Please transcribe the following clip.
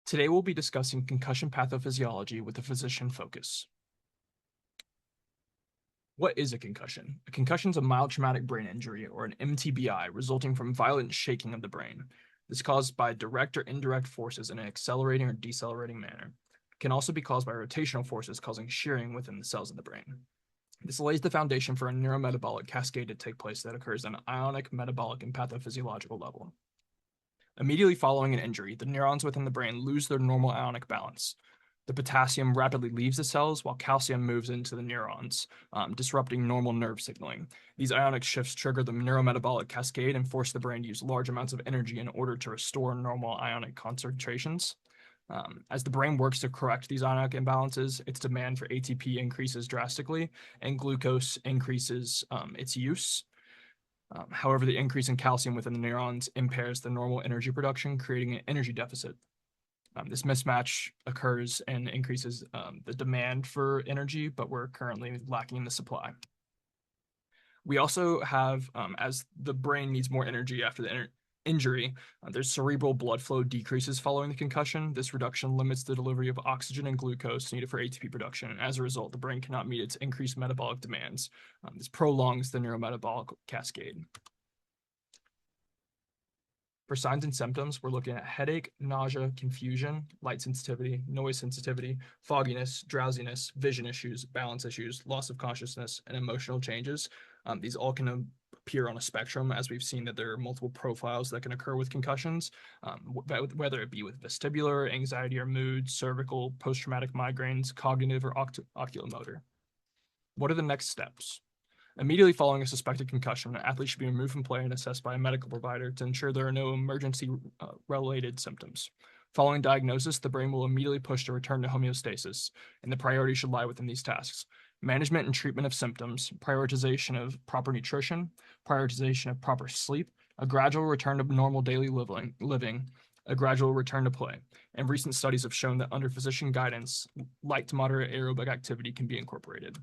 Today we'll be discussing concussion pathophysiology with a physician focus. What is a concussion? A concussion is a mild traumatic brain injury, or an MTBI, resulting from violent shaking of the brain. This is caused by direct or indirect forces in an accelerating or decelerating manner. It can also be caused by rotational forces causing shearing within the cells of the brain. This lays the foundation for a neurometabolic cascade to take place that occurs on an ionic, metabolic, and pathophysiological level. Immediately following an injury, the neurons within the brain lose their normal ionic balance. The potassium rapidly leaves the cells while calcium moves into the neurons, disrupting normal nerve signaling. These ionic shifts trigger the neurometabolic cascade and force the brain to use large amounts of energy in order to restore normal ionic concentrations. As the brain works to correct these ionic imbalances, its demand for ATP increases drastically, and glucose increases its use. However, the increase in calcium within the neurons impairs the normal energy production, creating an energy deficit. This mismatch occurs and increases the demand for energy, but we're currently lacking in the supply. We also have, as the brain needs more energy after the injury, there's cerebral blood flow decreases following the concussion. This reduction limits the delivery of oxygen and glucose needed for ATP production, and as a result, the brain cannot meet its increased metabolic demands. This prolongs the neurometabolic cascade. For signs and symptoms, we're looking at headache, nausea, confusion, light sensitivity, noise sensitivity, fogginess, drowsiness, vision issues, balance issues, loss of consciousness, and emotional changes. These all can appear on a spectrum, as we've seen that there are multiple profiles that can occur with concussions, whether it be with vestibular, anxiety or mood, cervical, post-traumatic migraines, cognitive, or oculomotor. What are the next steps? Immediately following a suspected concussion, an athlete should be removed from play and assessed by a medical provider to ensure there are no emergency-related symptoms. Following diagnosis, the brain will immediately push to return to homeostasis, and the priority should lie within these tasks: management and treatment of symptoms, prioritization of proper nutrition, prioritization of proper sleep, a gradual return to normal daily living, a gradual return to play. And recent studies have shown that under physician guidance, light to moderate aerobic activity can be incorporated.